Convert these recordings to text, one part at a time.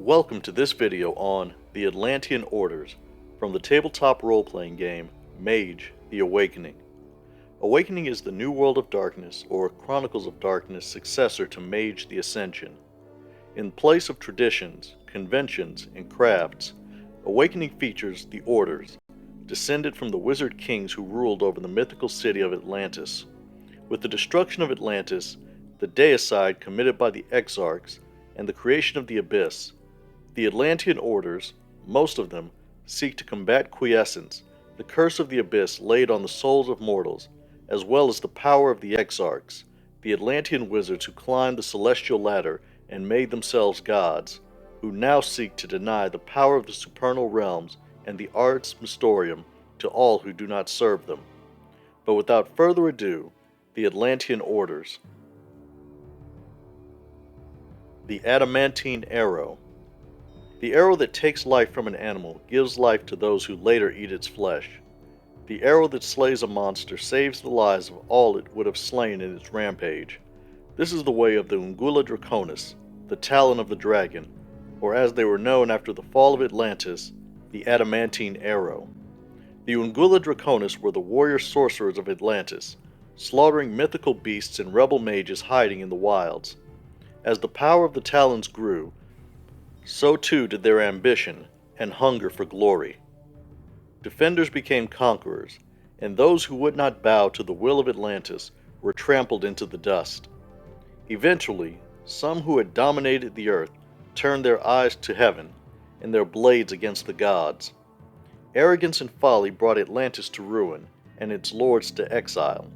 Welcome to this video on the Atlantean Orders from the tabletop role-playing game Mage: The Awakening. Awakening is the New World of Darkness or Chronicles of Darkness successor to Mage: The Ascension. In place of traditions, conventions, and crafts, Awakening features the Orders, descended from the wizard kings who ruled over the mythical city of Atlantis. With the destruction of Atlantis, the deicide committed by the Exarchs, and the creation of the Abyss, the Atlantean Orders, most of them, seek to combat quiescence, the curse of the Abyss laid on the souls of mortals, as well as the power of the Exarchs, the Atlantean wizards who climbed the celestial ladder and made themselves gods, who now seek to deny the power of the supernal realms and the arts Mysterium to all who do not serve them. But without further ado, the Atlantean Orders. The Adamantine Arrow. The arrow that takes life from an animal gives life to those who later eat its flesh. The arrow that slays a monster saves the lives of all it would have slain in its rampage. This is the way of the Ungula Draconis, the Talon of the Dragon, or as they were known after the fall of Atlantis, the Adamantine Arrow. The Ungula Draconis were the warrior sorcerers of Atlantis, slaughtering mythical beasts and rebel mages hiding in the wilds. As the power of the Talons grew, so too did their ambition and hunger for glory. Defenders became conquerors, and those who would not bow to the will of Atlantis were trampled into the dust. Eventually, some who had dominated the earth turned their eyes to heaven and their blades against the gods. Arrogance and folly brought Atlantis to ruin and its lords to exile.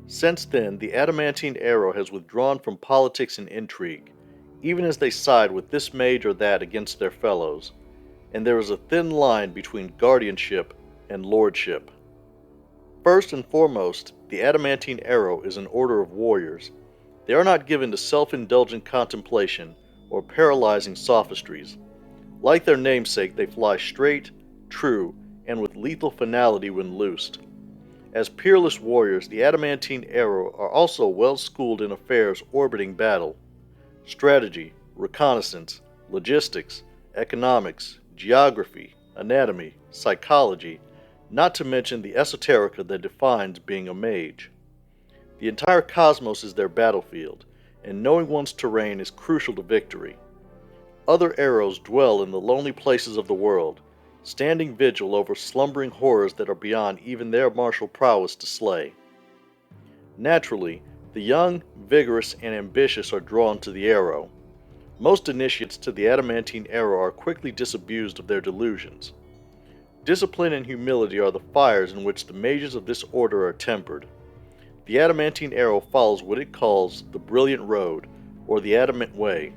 Since then, the Adamantine Arrow has withdrawn from politics and intrigue, even as they side with this mage or that against their fellows, and there is a thin line between guardianship and lordship. First and foremost, the Adamantine Arrow is an order of warriors. They are not given to self-indulgent contemplation or paralyzing sophistries. Like their namesake, they fly straight, true, and with lethal finality when loosed. As peerless warriors, the Adamantine Arrow are also well schooled in affairs orbiting battle. Strategy, reconnaissance, logistics, economics, geography, anatomy, psychology, not to mention the esoterica that defines being a mage. The entire cosmos is their battlefield, and knowing one's terrain is crucial to victory. Other arrows dwell in the lonely places of the world, standing vigil over slumbering horrors that are beyond even their martial prowess to slay. Naturally, the young, vigorous, and ambitious are drawn to the arrow. Most initiates to the Adamantine Arrow are quickly disabused of their delusions. Discipline and humility are the fires in which the mages of this order are tempered. The Adamantine Arrow follows what it calls the Brilliant Road, or the Adamant Way,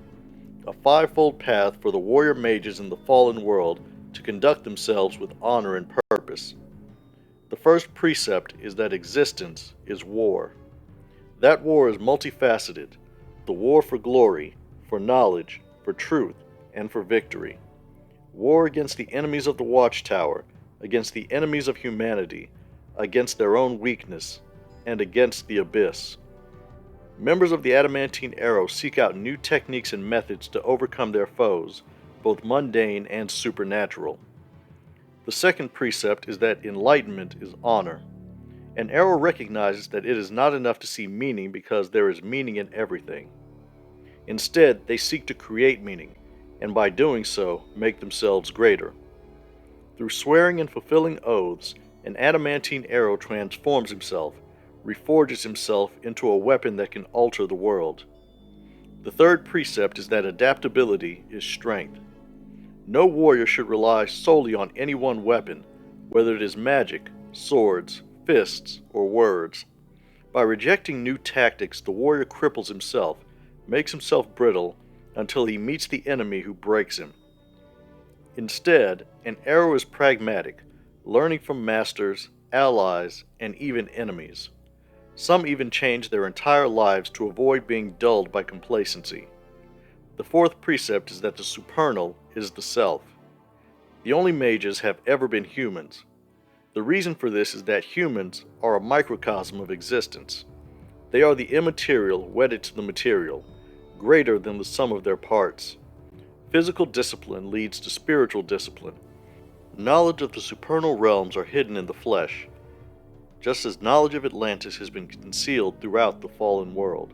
a fivefold path for the warrior mages in the fallen world to conduct themselves with honor and purpose. The first precept is that existence is war. That war is multifaceted, the war for glory, for knowledge, for truth, and for victory. War against the enemies of the Watchtower, against the enemies of humanity, against their own weakness, and against the Abyss. Members of the Adamantine Arrow seek out new techniques and methods to overcome their foes, both mundane and supernatural. The second precept is that enlightenment is honor. An arrow recognizes that it is not enough to see meaning because there is meaning in everything. Instead, they seek to create meaning, and by doing so, make themselves greater. Through swearing and fulfilling oaths, an adamantine arrow transforms himself, reforges himself into a weapon that can alter the world. The third precept is that adaptability is strength. No warrior should rely solely on any one weapon, whether it is magic, swords, fists, or words. By rejecting new tactics, the warrior cripples himself, makes himself brittle, until he meets the enemy who breaks him. Instead, an arrow is pragmatic, learning from masters, allies, and even enemies. Some even change their entire lives to avoid being dulled by complacency. The fourth precept is that the supernal is the self. The only mages have ever been humans. The reason for this is that humans are a microcosm of existence. They are the immaterial wedded to the material, greater than the sum of their parts. Physical discipline leads to spiritual discipline. Knowledge of the supernal realms are hidden in the flesh, just as knowledge of Atlantis has been concealed throughout the fallen world.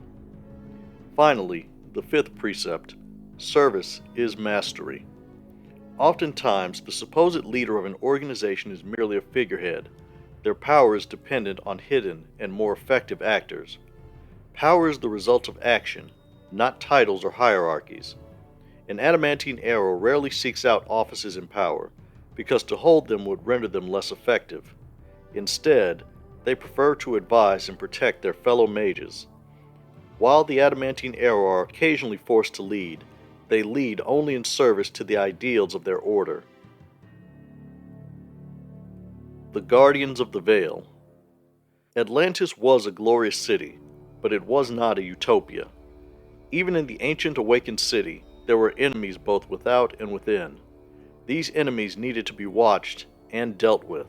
Finally, the fifth precept, service is mastery. Oftentimes, the supposed leader of an organization is merely a figurehead. Their power is dependent on hidden and more effective actors. Power is the result of action, not titles or hierarchies. An Adamantine Arrow rarely seeks out offices in power, because to hold them would render them less effective. Instead, they prefer to advise and protect their fellow mages. While the Adamantine Arrow are occasionally forced to lead, they lead only in service to the ideals of their order. The Guardians of the Veil. Atlantis was a glorious city, but it was not a utopia. Even in the ancient awakened city, there were enemies both without and within. These enemies needed to be watched and dealt with.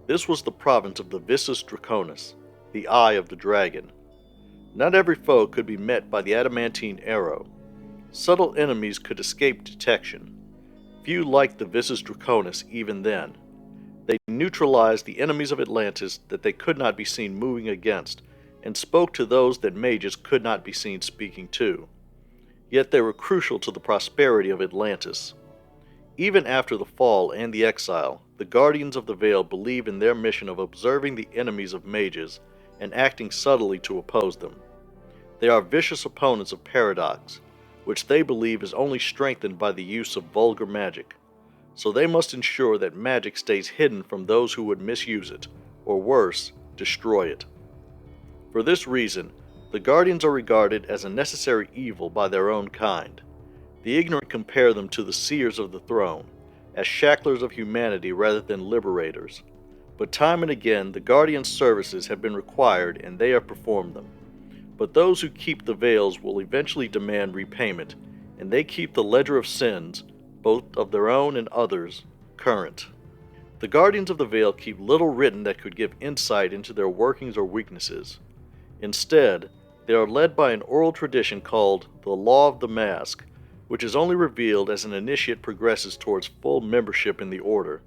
This was the province of the Visus Draconis, the Eye of the Dragon. Not every foe could be met by the Adamantine Arrow. Subtle enemies could escape detection. Few liked the Visus Draconis even then. They neutralized the enemies of Atlantis that they could not be seen moving against, and spoke to those that mages could not be seen speaking to. Yet they were crucial to the prosperity of Atlantis. Even after the fall and the exile, the Guardians of the Veil believe in their mission of observing the enemies of mages and acting subtly to oppose them. They are vicious opponents of paradox, which they believe is only strengthened by the use of vulgar magic. So they must ensure that magic stays hidden from those who would misuse it, or worse, destroy it. For this reason, the Guardians are regarded as a necessary evil by their own kind. The ignorant compare them to the Seers of the throne, as shacklers of humanity rather than liberators. But time and again, the Guardians' services have been required and they have performed them. But those who keep the veils will eventually demand repayment, and they keep the ledger of sins, both of their own and others, current. The Guardians of the Veil keep little written that could give insight into their workings or weaknesses. Instead, they are led by an oral tradition called the Law of the Mask, which is only revealed as an initiate progresses towards full membership in the order.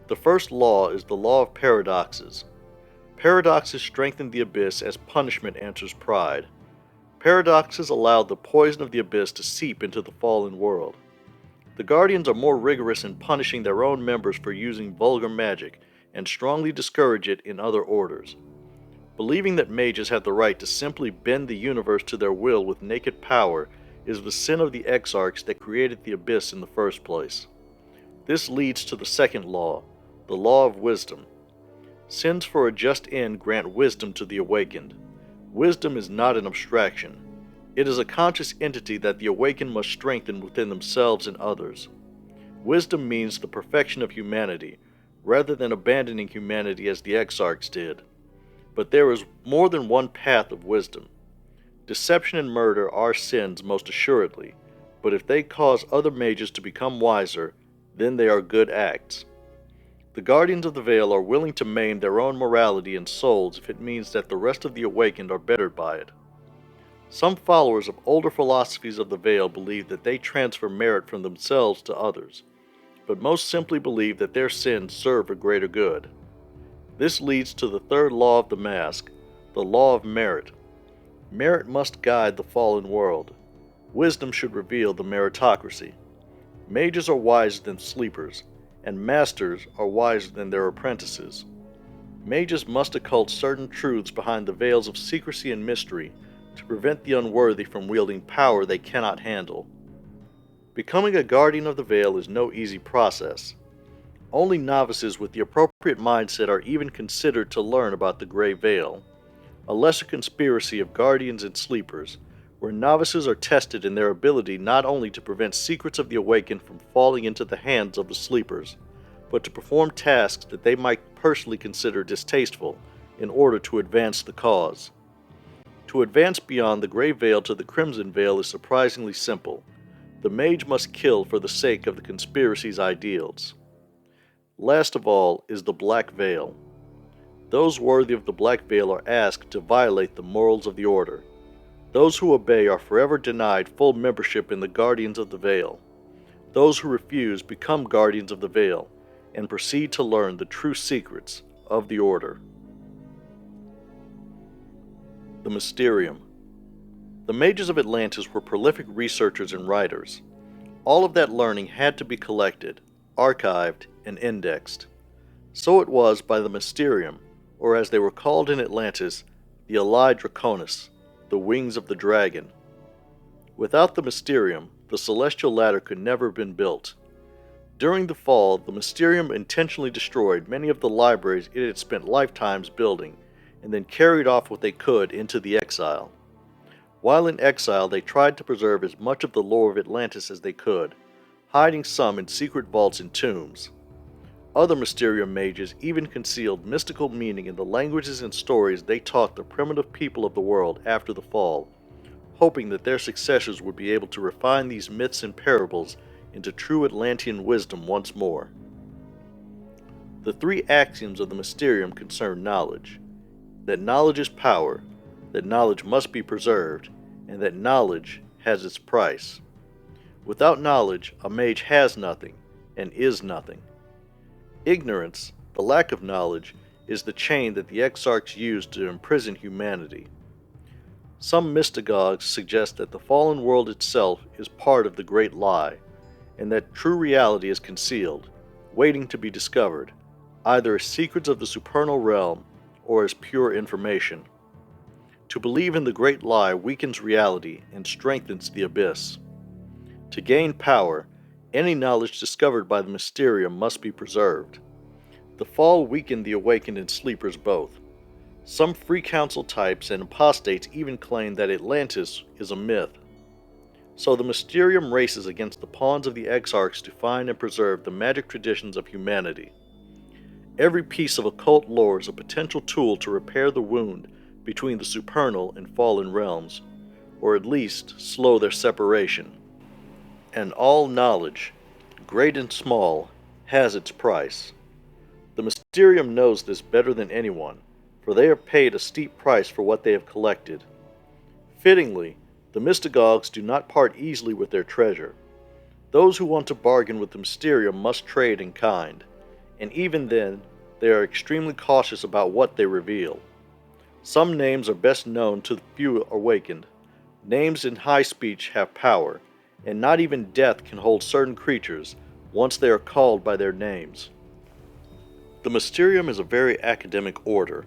The first law is the law of paradoxes. Paradoxes strengthen the abyss as punishment answers pride. Paradoxes allow the poison of the abyss to seep into the fallen world. The Guardians are more rigorous in punishing their own members for using vulgar magic, and strongly discourage it in other orders. Believing that mages have the right to simply bend the universe to their will with naked power is the sin of the exarchs that created the abyss in the first place. This leads to the second law, the law of wisdom. Sins for a just end grant wisdom to the awakened. Wisdom is not an abstraction. It is a conscious entity that the awakened must strengthen within themselves and others. Wisdom means the perfection of humanity, rather than abandoning humanity as the exarchs did. But there is more than one path of wisdom. Deception and murder are sins most assuredly, but if they cause other mages to become wiser, then they are good acts. The Guardians of the Veil are willing to maim their own morality and souls if it means that the rest of the awakened are bettered by it. Some followers of older philosophies of the Veil believe that they transfer merit from themselves to others, but most simply believe that their sins serve a greater good. This leads to the third law of the Mask, the law of merit. Merit must guide the fallen world. Wisdom should reveal the meritocracy. Mages are wiser than sleepers, and masters are wiser than their apprentices. Mages must occult certain truths behind the veils of secrecy and mystery to prevent the unworthy from wielding power they cannot handle. Becoming a Guardian of the Veil is no easy process. Only novices with the appropriate mindset are even considered to learn about the Grey Veil, a lesser conspiracy of guardians and sleepers, where novices are tested in their ability not only to prevent secrets of the awakened from falling into the hands of the sleepers, but to perform tasks that they might personally consider distasteful in order to advance the cause. To advance beyond the Grey Veil to the Crimson Veil is surprisingly simple. The mage must kill for the sake of the conspiracy's ideals. Last of all is the Black Veil. Those worthy of the Black Veil are asked to violate the morals of the Order. Those who obey are forever denied full membership in the Guardians of the Veil. Those who refuse become Guardians of the Veil and proceed to learn the true secrets of the Order. The Mysterium. The Mages of Atlantis were prolific researchers and writers. All of that learning had to be collected, archived, and indexed. So it was by the Mysterium, or as they were called in Atlantis, the Alae Draconis, the Wings of the Dragon. Without the Mysterium, the Celestial Ladder could never have been built. During the fall, the Mysterium intentionally destroyed many of the libraries it had spent lifetimes building, and then carried off what they could into the exile. While in exile, they tried to preserve as much of the lore of Atlantis as they could, hiding some in secret vaults and tombs. Other Mysterium mages even concealed mystical meaning in the languages and stories they taught the primitive people of the world after the fall, hoping that their successors would be able to refine these myths and parables into true Atlantean wisdom once more. The three axioms of the Mysterium concern knowledge: that knowledge is power, that knowledge must be preserved, and that knowledge has its price. Without knowledge, a mage has nothing, and is nothing. Ignorance, the lack of knowledge, is the chain that the exarchs use to imprison humanity. Some mystagogues suggest that the fallen world itself is part of the great lie, and that true reality is concealed, waiting to be discovered, either as secrets of the supernal realm or as pure information. To believe in the great lie weakens reality and strengthens the abyss. To gain power, any knowledge discovered by the Mysterium must be preserved. The fall weakened the awakened and sleepers both. Some free council types and apostates even claim that Atlantis is a myth. So the Mysterium races against the pawns of the exarchs to find and preserve the magic traditions of humanity. Every piece of occult lore is a potential tool to repair the wound between the supernal and fallen realms, or at least slow their separation. And all knowledge, great and small, has its price. The Mysterium knows this better than anyone, for they have paid a steep price for what they have collected. Fittingly, the mystagogues do not part easily with their treasure. Those who want to bargain with the Mysterium must trade in kind, and even then, they are extremely cautious about what they reveal. Some names are best known to the few awakened. Names in high speech have power, and not even death can hold certain creatures once they are called by their names. The Mysterium is a very academic order.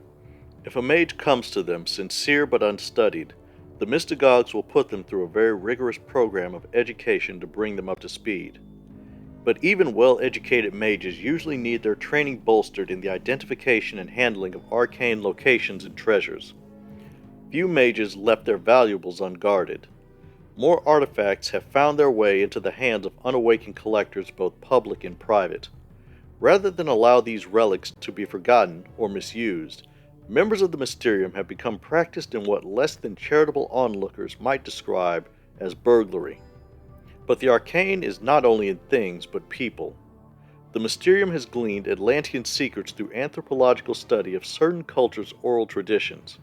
If a mage comes to them sincere but unstudied, the mystagogues will put them through a very rigorous program of education to bring them up to speed. But even well-educated mages usually need their training bolstered in the identification and handling of arcane locations and treasures. Few mages left their valuables unguarded. More artifacts have found their way into the hands of unawakened collectors, both public and private. Rather than allow these relics to be forgotten or misused, members of the Mysterium have become practiced in what less than charitable onlookers might describe as burglary. But the arcane is not only in things, but people. The Mysterium has gleaned Atlantean secrets through anthropological study of certain cultures' oral traditions.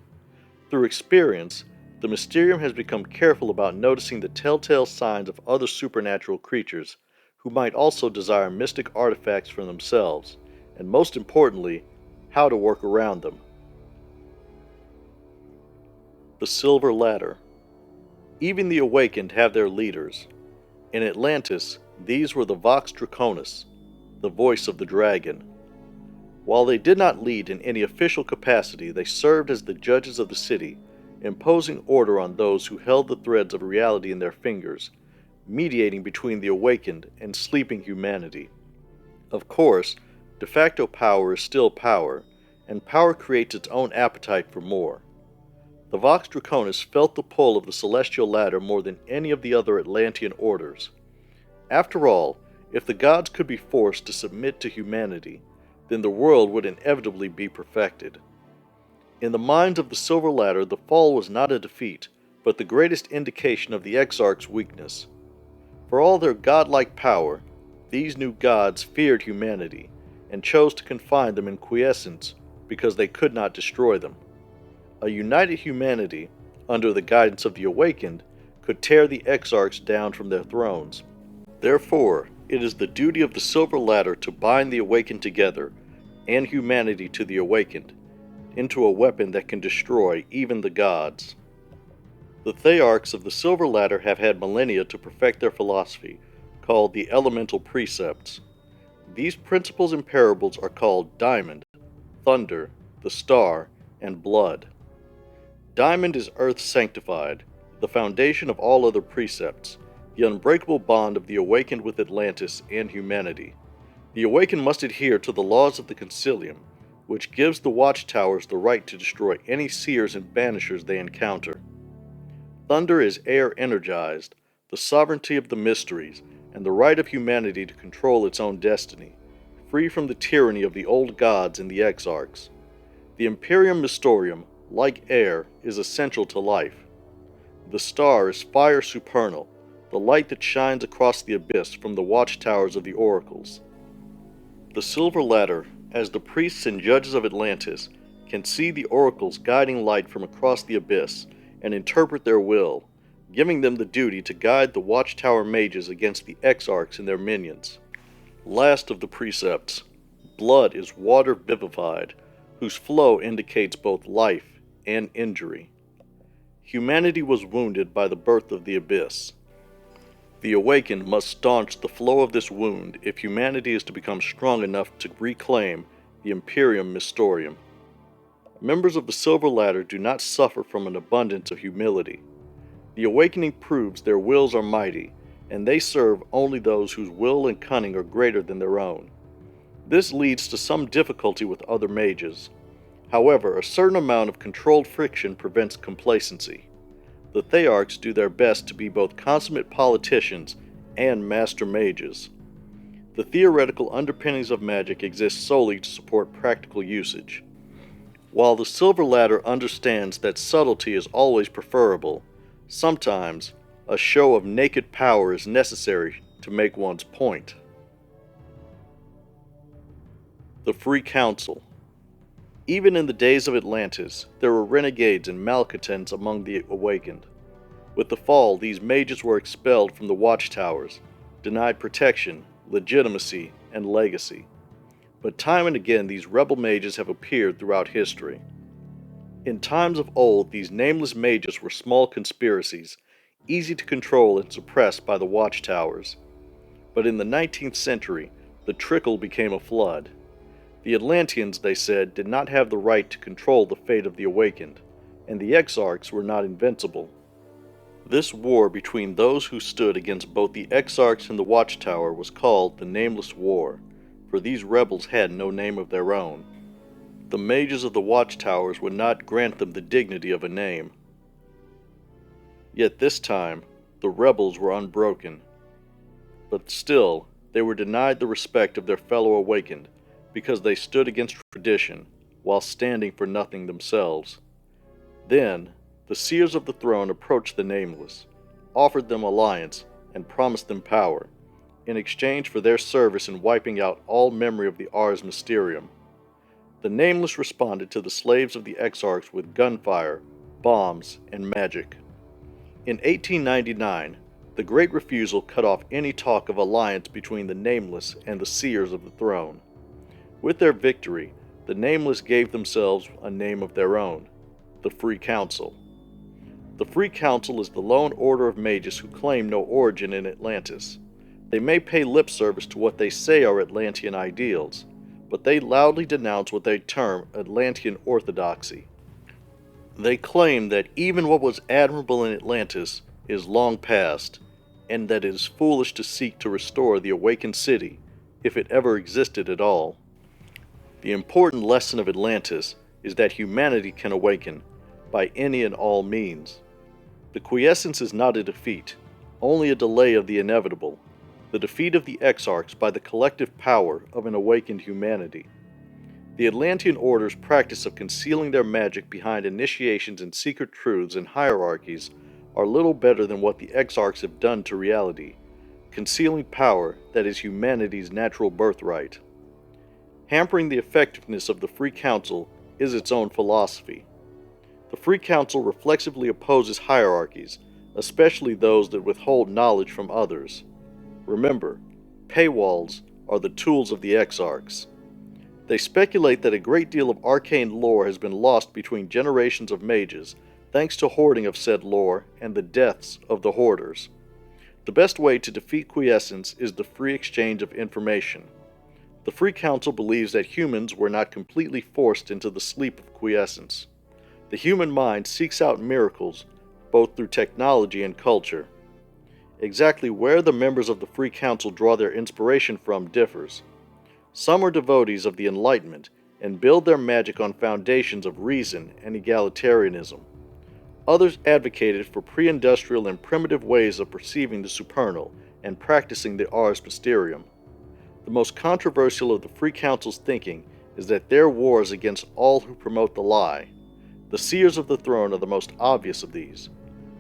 Through experience, the Mysterium has become careful about noticing the telltale signs of other supernatural creatures who might also desire mystic artifacts for themselves, and most importantly, how to work around them. The Silver Ladder. Even the awakened have their leaders. In Atlantis, these were the Vox Draconis, the voice of the dragon. While they did not lead in any official capacity, they served as the judges of the city, imposing order on those who held the threads of reality in their fingers, mediating between the awakened and sleeping humanity. Of course, de facto power is still power, and power creates its own appetite for more. The Vox Draconis felt the pull of the Celestial Ladder more than any of the other Atlantean Orders. After all, if the gods could be forced to submit to humanity, then the world would inevitably be perfected. In the minds of the Silver Ladder, the fall was not a defeat, but the greatest indication of the Exarch's weakness. For all their godlike power, these new gods feared humanity, and chose to confine them in quiescence because they could not destroy them. A united humanity, under the guidance of the Awakened, could tear the Exarchs down from their thrones. Therefore, it is the duty of the Silver Ladder to bind the Awakened together, and humanity to the Awakened, into a weapon that can destroy even the gods. The Thearchs of the Silver Ladder have had millennia to perfect their philosophy, called the Elemental Precepts. These principles and parables are called Diamond, Thunder, the Star, and Blood. Diamond is earth sanctified, the foundation of all other precepts, the unbreakable bond of the Awakened with Atlantis and humanity. The Awakened must adhere to the laws of the Concilium, which gives the Watchtowers the right to destroy any Seers and Banishers they encounter. Thunder is air energized, the sovereignty of the mysteries, and the right of humanity to control its own destiny, free from the tyranny of the old gods and the Exarchs. The Imperium Mysterium, like air, is essential to life. The Star is fire supernal, the light that shines across the abyss from the watchtowers of the oracles. The Silver Ladder, as the priests and judges of Atlantis, can see the oracles guiding light from across the abyss and interpret their will, giving them the duty to guide the Watchtower mages against the Exarchs and their minions. Last of the precepts, blood is water vivified, whose flow indicates both life and injury. Humanity was wounded by the birth of the abyss. The Awakened must staunch the flow of this wound if humanity is to become strong enough to reclaim the Imperium Mysterium. Members of the Silver Ladder do not suffer from an abundance of humility. The awakening proves their wills are mighty, and they serve only those whose will and cunning are greater than their own. This leads to some difficulty with other mages. However, a certain amount of controlled friction prevents complacency. The Thearchs do their best to be both consummate politicians and master mages. The theoretical underpinnings of magic exist solely to support practical usage. While the Silver Ladder understands that subtlety is always preferable, sometimes a show of naked power is necessary to make one's point. The Free Council. Even in the days of Atlantis, there were renegades and malcontents among the Awakened. With the fall, these mages were expelled from the watchtowers, denied protection, legitimacy, and legacy. But time and again these rebel mages have appeared throughout history. In times of old, these nameless mages were small conspiracies, easy to control and suppress by the watchtowers. But in the 19th century, the trickle became a flood. The Atlanteans, they said, did not have the right to control the fate of the Awakened, and the Exarchs were not invincible. This war between those who stood against both the Exarchs and the Watchtower was called the Nameless War, for these rebels had no name of their own. The mages of the Watchtowers would not grant them the dignity of a name. Yet this time, the rebels were unbroken. But still, they were denied the respect of their fellow Awakened, because they stood against tradition, while standing for nothing themselves. Then, the Seers of the Throne approached the Nameless, offered them alliance, and promised them power, in exchange for their service in wiping out all memory of the Ars Mysterium. The Nameless responded to the slaves of the Exarchs with gunfire, bombs, and magic. In 1899, the Great Refusal cut off any talk of alliance between the Nameless and the Seers of the Throne. With their victory, the Nameless gave themselves a name of their own, the Free Council. The Free Council is the lone order of mages who claim no origin in Atlantis. They may pay lip service to what they say are Atlantean ideals, but they loudly denounce what they term Atlantean orthodoxy. They claim that even what was admirable in Atlantis is long past, and that it is foolish to seek to restore the awakened city, if it ever existed at all. The important lesson of Atlantis is that humanity can awaken by any and all means. The quiescence is not a defeat, only a delay of the inevitable, the defeat of the Exarchs by the collective power of an awakened humanity. The Atlantean Orders' practice of concealing their magic behind initiations and secret truths and hierarchies are little better than what the Exarchs have done to reality, concealing power that is humanity's natural birthright. Hampering the effectiveness of the Free Council is its own philosophy. The Free Council reflexively opposes hierarchies, especially those that withhold knowledge from others. Remember, paywalls are the tools of the Exarchs. They speculate that a great deal of arcane lore has been lost between generations of mages, thanks to hoarding of said lore and the deaths of the hoarders. The best way to defeat quiescence is the free exchange of information. The Free Council believes that humans were not completely forced into the sleep of quiescence. The human mind seeks out miracles, both through technology and culture. Exactly where the members of the Free Council draw their inspiration from differs. Some are devotees of the Enlightenment and build their magic on foundations of reason and egalitarianism. Others advocated for pre-industrial and primitive ways of perceiving the supernal and practicing the ars mysterium. The most controversial of the Free Council's thinking is that their war is against all who promote the lie. The Seers of the Throne are the most obvious of these,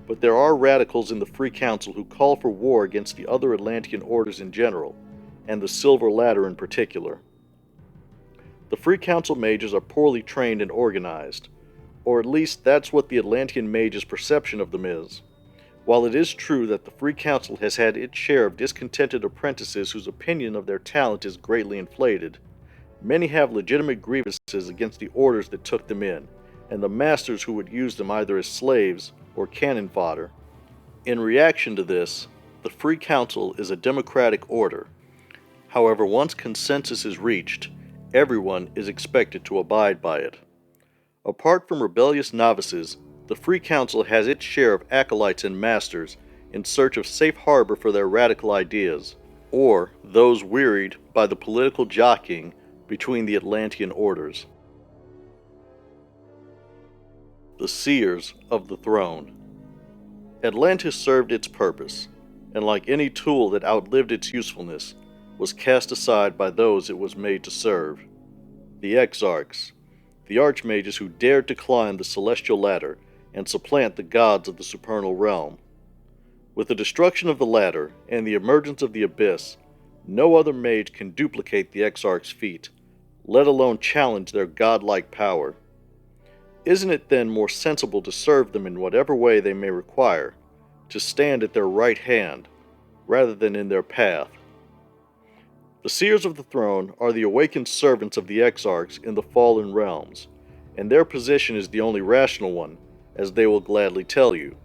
but there are radicals in the Free Council who call for war against the other Atlantean Orders in general, and the Silver Ladder in particular. The Free Council mages are poorly trained and organized, or at least that's what the Atlantean mages' perception of them is. While it is true that the Free Council has had its share of discontented apprentices whose opinion of their talent is greatly inflated, many have legitimate grievances against the orders that took them in, and the masters who would use them either as slaves or cannon fodder. In reaction to this, the Free Council is a democratic order. However, once consensus is reached, everyone is expected to abide by it. Apart from rebellious novices, the Free Council has its share of acolytes and masters in search of safe harbor for their radical ideas, or those wearied by the political jockeying between the Atlantean Orders. The Seers of the Throne. Atlantis served its purpose, and like any tool that outlived its usefulness, was cast aside by those it was made to serve. The Exarchs, the archmages who dared to climb the celestial ladder and supplant the gods of the supernal realm. With the destruction of the ladder and the emergence of the abyss, no other mage can duplicate the Exarchs' feat, let alone challenge their godlike power. Isn't it then more sensible to serve them in whatever way they may require, to stand at their right hand, rather than in their path? The Seers of the Throne are the awakened servants of the Exarchs in the fallen realms, and their position is the only rational one, as they will gladly tell you.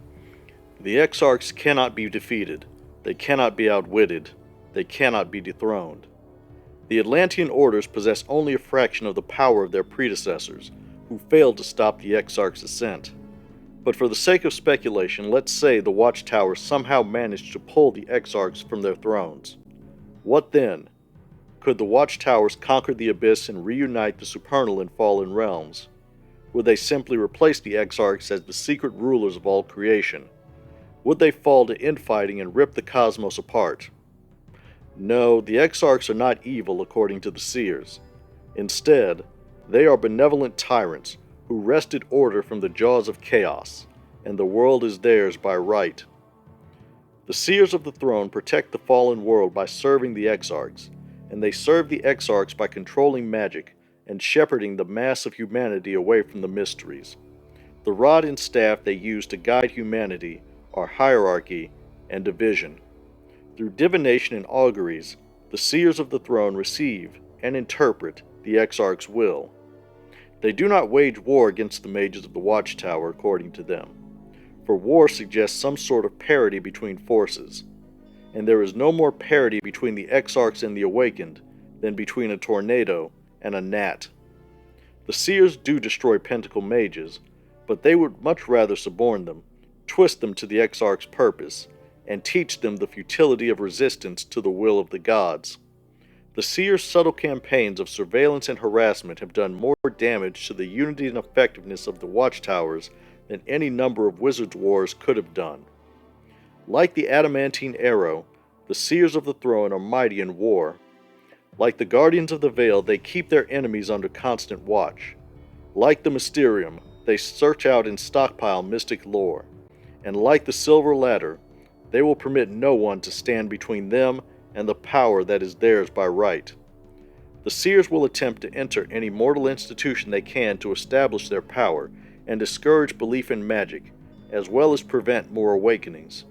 The Exarchs cannot be defeated, they cannot be outwitted, they cannot be dethroned. The Atlantean Orders possess only a fraction of the power of their predecessors, who failed to stop the Exarchs' ascent. But for the sake of speculation, let's say the Watchtowers somehow managed to pull the Exarchs from their thrones. What then? Could the Watchtowers conquer the Abyss and reunite the supernal and fallen realms? Would they simply replace the Exarchs as the secret rulers of all creation? Would they fall to infighting and rip the cosmos apart? No, the Exarchs are not evil according to the Seers. Instead, they are benevolent tyrants who wrested order from the jaws of chaos, and the world is theirs by right. The Seers of the Throne protect the fallen world by serving the Exarchs, and they serve the Exarchs by controlling magic and shepherding the mass of humanity away from the mysteries. The rod and staff they use to guide humanity are hierarchy and division. Through divination and auguries, the Seers of the Throne receive and interpret the Exarch's will. They do not wage war against the mages of the Watchtower according to them, for war suggests some sort of parity between forces, and there is no more parity between the Exarchs and the Awakened than between a tornado and a gnat. The Seers do destroy pentacle mages, but they would much rather suborn them, twist them to the Exarch's purpose, and teach them the futility of resistance to the will of the gods. The Seers' subtle campaigns of surveillance and harassment have done more damage to the unity and effectiveness of the Watchtowers than any number of Wizards' Wars could have done. Like the Adamantine Arrow, the Seers of the Throne are mighty in war. Like the Guardians of the Veil, they keep their enemies under constant watch. Like the Mysterium, they search out and stockpile mystic lore. And like the Silver Ladder, they will permit no one to stand between them and the power that is theirs by right. The Seers will attempt to enter any mortal institution they can to establish their power, and discourage belief in magic, as well as prevent more awakenings.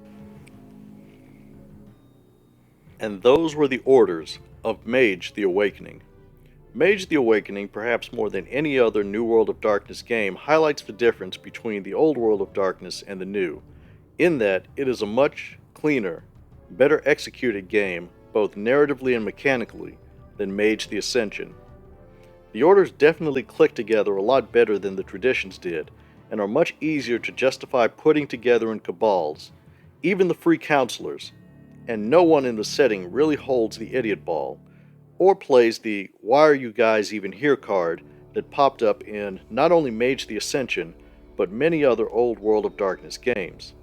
And those were the orders of Mage the Awakening. Mage the Awakening, perhaps more than any other New World of Darkness game, highlights the difference between the old World of Darkness and the new, in that it is a much cleaner, better executed game, both narratively and mechanically, than Mage the Ascension. The orders definitely click together a lot better than the traditions did, and are much easier to justify putting together in cabals, even the free counselors, and no one in the setting really holds the idiot ball, or plays the "why are you guys even here" card that popped up in not only Mage the Ascension, but many other old World of Darkness games.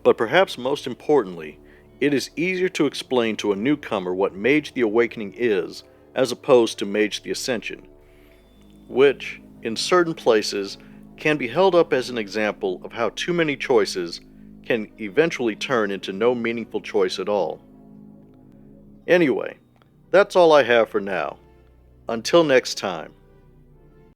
But perhaps most importantly, it is easier to explain to a newcomer what Mage the Awakening is, as opposed to Mage the Ascension, which, in certain places, can be held up as an example of how too many choices can eventually turn into no meaningful choice at all. Anyway, that's all I have for now. Until next time.